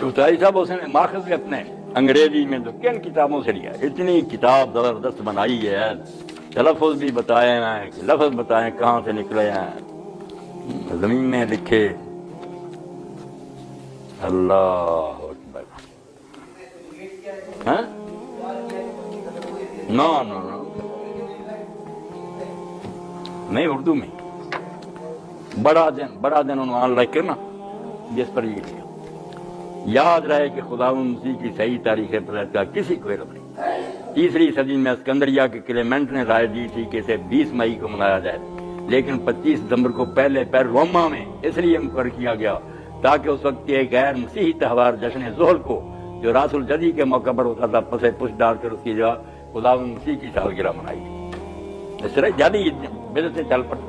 چوتھائی صاحب اس نے ماخذ بھی اپنے انگریزی میں تو کن کتابوں سے لیا، اتنی کتاب زبردست بنائی ہے، تلفظ بھی بتائے ہیں، لفظ بتائیں کہاں سے نکلے ہیں، زمین میں لکھے۔ اللہ اکبر۔ ہاں نو نو نو نہیں، اردو میں بڑا دن عنوان رکھ کے نا، جس پر یہ لکھا یاد رہے کہ خدا مسیح کی صحیح تاریخ پیدائش کا کسی کو علم نہیں۔ 3 صدی میں اسکندریہ کے کلیمنٹ نے رائے دی تھی کہ اسے 20 مئی کو منایا جائے، لیکن 25 دسمبر کو پہلے پیر روما میں اس لیے مقرر کیا گیا تاکہ اس وقت کے غیر مسیحی تہوار جشن ظہر کو، جو راس الجدی کے موقع پر ہوتا تھا، پسے پش ڈال کر اس کی جگہ خدا مسیح کی سالگرہ منائی گئی۔ اس طرح جادی بدعتیں چل پڑتی۔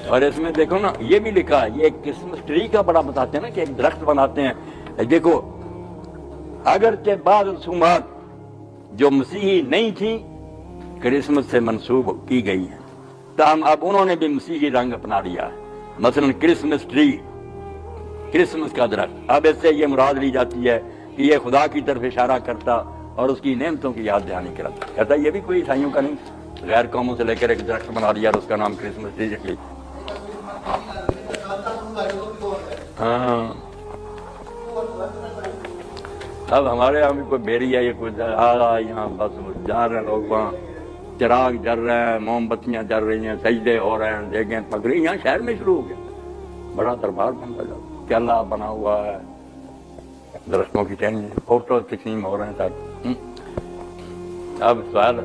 اور اس میں دیکھو نا، یہ بھی لکھا ہے، یہ کرسمس ٹری کا بڑا بتاتے ہیں نا کہ ایک درخت بناتے ہیں۔ دیکھو اگرچہ بعض رسومات جو مسیحی نہیں تھیں کرسمس سے منسوب کی گئی ہیں، تاہم اب انہوں نے بھی مسیحی رنگ اپنا لیا ہے۔ مثلا کرسمس ٹری، کرسمس کا درخت، اب اس سے یہ مراد لی جاتی ہے کہ یہ خدا کی طرف اشارہ کرتا اور اس کی نعمتوں کی یاد دہانی کراتا۔ کہتا یہ بھی کوئی عیسائیوں کا نہیں، غیر قوموں سے لے کر ایک درخت بنا لیا اور اس کا نام کرسمس ٹری رکھ لیا۔ ہاں اب ہمارے یہاں بھی کوئی بیری ہے، یہ کوئی یہاں بس جا رہے ہیں لوگ، وہاں چراغ جل رہے ہیں، موم بتیاں جل رہی ہیں، سجدے ہو رہے ہیں، دیگیں پک رہی ہیں۔ یہاں شہر میں شروع ہو گیا، بڑا دربار بنتا جاتا، کیلا بنا ہوا ہے، درختوں کی ٹہنی، فوٹو تقسیم ہو رہے ہیں سارے۔ اب سوال،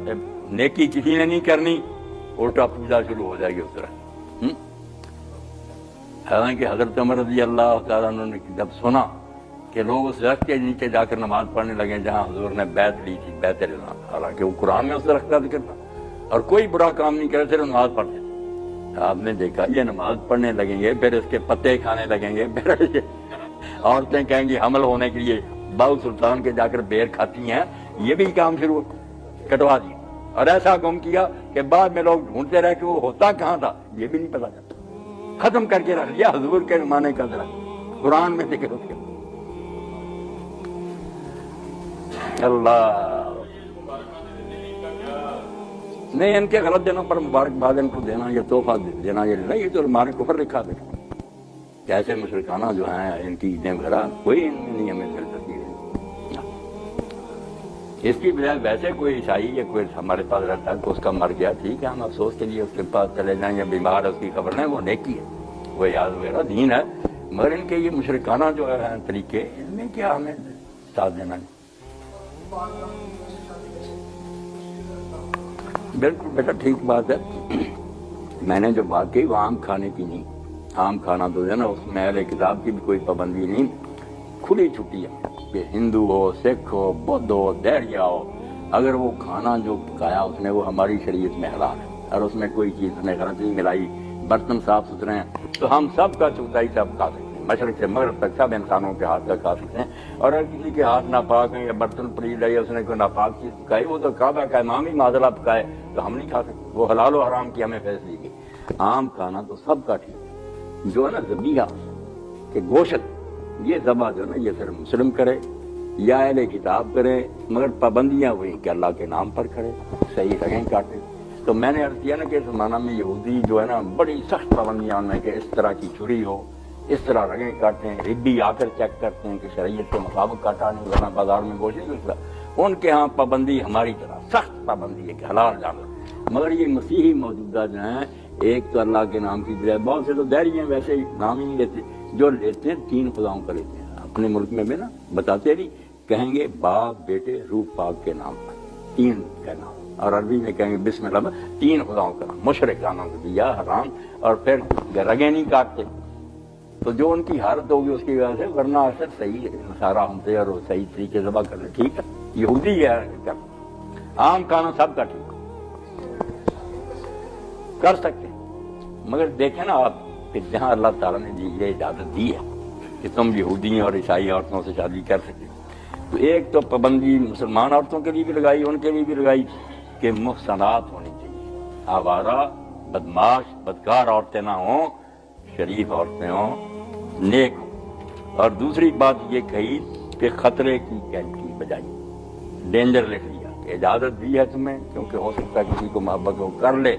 نیکی کسی نے نہیں کرنی، الٹا پوجا شروع ہو جائے گی اس طرح۔ حالانکہ حضرت عمر رضی اللہ تعالیٰ عنہ نے جب سنا کہ لوگ اس درخت کے نیچے جا کر نماز پڑھنے لگے جہاں حضور نے بیعت لی تھی، بیعت رضوان، حالانکہ وہ قرآن میں اس درخت کا ذکر تھا، اور کوئی برا کام نہیں کرے، صرف نماز پڑھتے۔ آپ نے دیکھا یہ نماز پڑھنے لگیں گے، پھر اس کے پتے کھانے لگیں گے، پھر عورتیں کہیں گی حمل ہونے کے لیے باؤ سلطان کے جا کر بیر کھاتی ہیں، یہ بھی کام شروع کٹوا دیا، اور ایسا گم کیا کہ بعد میں لوگ ڈھونڈتے رہے کہ وہ ہوتا کہاں تھا، یہ بھی نہیں پتا چلتا۔ ختم کر کے رکھ لیا حضور کے زمانے کا درخت، قرآن میں ذکر ہو گیا۔ اللہ نہیں، ان کے غلط دنوں پر مبارکباد ان کو دینا، یہ تحفہ دینا، یہ تو ہمارے کفر لکھا دیکھا۔ کیسے مشرکانہ جو ہیں ان کی عیدیں وغیرہ کوئی ان میں نہیں ہمیں مل سکتی ہے۔ اس کی بجائے ویسے کوئی عیسائی یا کوئی ہمارے پاس رہتا ہے تو اس کا مر گیا، ٹھیک ہے، ہم افسوس کے لیے اس کے پاس چلے جائیں، یا بیمار ہے اس کی خبر نہیں، وہ نیکی ہے، وہ یاد وغیرہ دین ہے، مگر ان کے یہ مشرکانہ جو ہے طریقے، ان میں کیا ہمیں ساتھ دینا ہے۔ بالکل بیٹا ٹھیک بات ہے، میں نے جو بات کہی وہ عام کھانے کی نہیں، عام کھانا تو ہے نا، اس میں اہل کتاب کی بھی کوئی پابندی نہیں، کھلی چھٹی ہے کہ ہندو ہو، سکھ ہو، بدھ ہو، دہریا ہو، اگر وہ کھانا جو پکایا اس نے وہ ہماری شریعت میں حلال ہے اور اس میں کوئی چیز نے غلط نہیں ملائی، برتن صاف ستھرے ہیں، تو ہم سب کا چوتھائی سب کھا سکتے ہیں، مشرق سے مغرب تک سب انسانوں کے ہاتھ کا کھا سکتے ہیں۔ اور اگر کسی کے ہاتھ ناپاک ہیں یا برتن پلید ہے یا اس نے کوئی ناپاک چیز پکائی، وہ تو کعبہ کا امام ہی معذلہ پکائے تو ہم نہیں کھا سکتے، وہ حلال و حرام کی ہمیں فیصلے کی۔ عام کھانا تو سب کا ٹھیک ہے، جو ہے نا ذبیحہ کہ گوشت، یہ ذبح جو ہے نا یہ صرف مسلم کرے یا اہل کتاب کرے، مگر پابندیاں ہوئی کہ اللہ کے نام پر کرے، صحیح رگیں کاٹے۔ تو میں نے عرض کیا نا کہ اس زمانہ میں یہودی جو ہے نا بڑی سخت پابندیاں ان میں کہ اس طرح کی چھری ہو، اس طرح رگیں کاٹتے ہیں، ربی آ کر چیک کرتے ہیں کہ شریعت کے مطابق کاٹا نہیں، ورنہ بازار میں گوشت نہیں ملتا۔ ان کے ہاں پابندی ہماری طرح سخت پابندی ہے کہ حلال جانور، مگر یہ مسیحی موجودہ جو ہیں، ایک تو اللہ کے نام کی بجائے بہت سے تو دہری ہیں ویسے ہی نام ہی نہیں لیتے، جو لیتے ہیں 3 خداؤں کا لیتے ہیں۔ اپنے ملک میں بھی نا بتاتے نہیں، کہیں گے باپ بیٹے روح پاک کے نام پر 3 کا نام، اور عربی میں کہیں گے بسم اللہ، 3 خداؤں کا نام، مشرکانہ یا حرام، اور پھر رگیں نہیں کاٹتے۔ تو جو ان کی حالت ہوگی اس کی وجہ سے، ورنہ اثر صحیح ہے، سارا ہم سے اور صحیح طریقے سے ذبح کرنا ٹھیک ہے، یہودی ہے کر، عام کھانا سب کا ٹھیک کر سکتے ہیں، مگر دیکھیں نا آپ کہ جہاں اللہ تعالیٰ نے یہ اجازت دی ہے کہ تم یہودی اور عیسائی عورتوں سے شادی کر سکتے، تو ایک تو پابندی مسلمان عورتوں کے لیے بھی لگائی، ان کے لیے بھی لگائی کہ محصنات ہونی چاہیے، آوارہ بدماش بدکار عورتیں نہ ہوں، شریف عورتیں ہوں، نیک ہوں. اور دوسری بات یہ کہی کہ خطرے کی کینچی بجائی، ڈینجر لکھ دیا کہ اجازت دی ہے تمہیں، کیونکہ ہو سکتا ہے کسی کو محبت ہو، کر لے.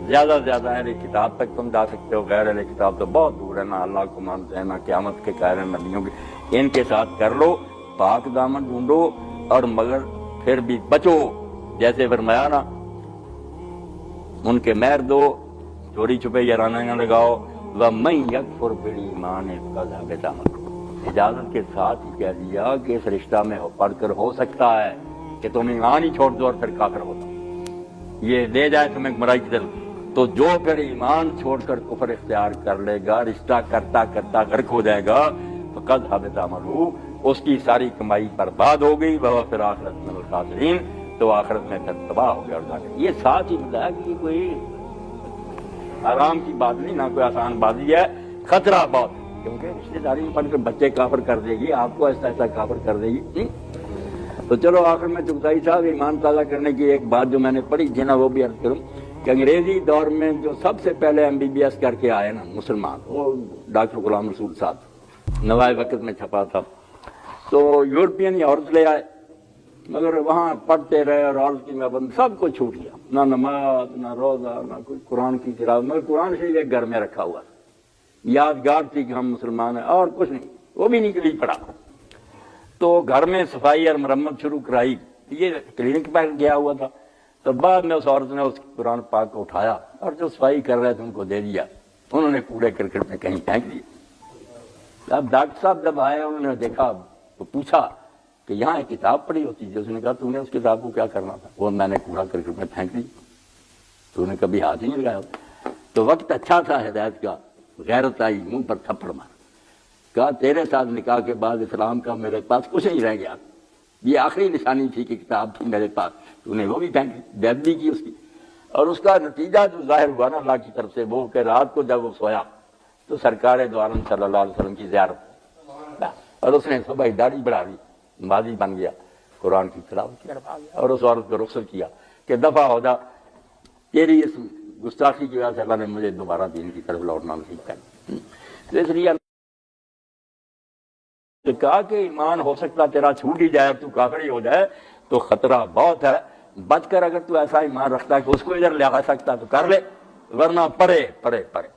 زیادہ سے زیادہ اہل کتاب تک تم جا سکتے ہو، غیر اہل کتاب تو بہت دور ہے، نہ اللہ کو مانتے ہیں نہ قیامت کے قائل ہیں نبیوں کے. ان کے ساتھ کر لو، پاک دامن ڈھونڈو، اور مگر پھر بھی بچو. جیسے فرمایا نا، ان کے مہر دو، چوری چھپے یارانہ نہ لگاؤ. وَمَن يَكْفُرْ بِالْإِيمَانِ فَقَدْ حَبِطَ عَمَلُهُ. اجازت کے ساتھ ہی کہہ دیا کہ اس رشتہ میں پڑھ کر ہو سکتا ہے کہ تم ایمان ہی چھوڑ دو اور پھر کافر ہوتا، یہ لے جائے تمہیں گمراہی کی طرف. تو جو پھر ایمان چھوڑ کر کفر اختیار کر لے گا، رشتہ کرتا کرتا غرق ہو جائے گا، فقد حبط عملہ، اس کی ساری کمائی برباد ہو گئی. وہ پھر آخرت من الخاسرین، تو آخرت میں پھر تباہ ہو گیا. یہ ساتھ ہی بتایا کہ یہ کوئی آرام کی بات نہیں، نہ کوئی آسان بازی ہے، خطرہ بہت، کیونکہ رشتے داری میں پڑھ کر بچے کافر کر دے گی، آپ کو ایسا ایسا کافر کر دے گی. تو چلو آخر میں چغتائی صاحب ایمان تازہ کرنے کی ایک بات جو میں نے پڑھی تھی نا، وہ بھی عرض کروں کہ انگریزی دور میں جو سب سے پہلے MBBS کر کے آئے نا مسلمان، وہ ڈاکٹر غلام رسول صاحب، نوائے وقت میں چھپا تھا. تو یورپین عورت لے آئے، مگر وہاں پڑھتے رہے اور عورت کی محبت سب کو چھوٹ گیا، نہ نماز نہ روزہ نہ کوئی قرآن کی تلاوت، مگر قرآن شریف ایک گھر میں رکھا ہوا تھا، یادگار تھی کہ ہم مسلمان ہیں، اور کچھ نہیں، وہ بھی نہیں کبھی پڑھا. تو گھر میں صفائی اور مرمت شروع کرائی، یہ کلینک پر گیا ہوا تھا. تو بعد میں اس عورت نے اس قرآن پاک کو اٹھایا اور جو صفائی کر رہے تھے ان کو دے دیا، انہوں نے کوڑے کرکٹ میں کہیں پھینک دیا. اب ڈاکٹر صاحب جب آئے انہوں نے دیکھا تو پوچھا کہ یہاں ایک کتاب پڑھی ہوتی ہے. اس نے کہا تم نے اس کتاب کو کیا کرنا تھا؟ وہ میں نے کوڑا کرکٹ میں پھینک دی. تو نے کبھی ہاتھ ہی نہیں لگایا. تو وقت اچھا تھا ہدایت کا، غیرت آئی، منہ پر تھپڑ مار. کہا تیرے ساتھ نکاح کے بعد اسلام کا میرے پاس کچھ نہیں رہ گیا، یہ آخری نشانی تھی کہ کتاب تھی میرے پاس، تو نے وہ بھی پھینک دی، بےادبی کی اس کی. اور اس کا نتیجہ جو ظاہر ہوا نا اللہ کی طرف سے، وہ کہ رات کو جب وہ سویا تو سرکار دو عالم صلی اللہ علیہ وسلم کی زیارت، اور اس نے صبح داڑھی بڑھا دی، نمازی بن گیا، قرآن کی تلاوت کی طرف آ گیا، اور اس عورت کو رخصت کیا کہ دفع ہو جا، تیری اس گستاخی کی وجہ سے اللہ نے مجھے دوبارہ دین کی طرف لوٹنا نصیب کر. تو اس لیے کہا کہ ایمان ہو سکتا تیرا چھوٹ ہی جائے اور تو کافر ہی ہو جائے تو خطرہ بہت ہے. بچ کر اگر تو ایسا ایمان رکھتا ہے کہ اس کو ادھر لے آ سکتا تو کر لے، ورنہ پڑھے پڑھے پڑھے.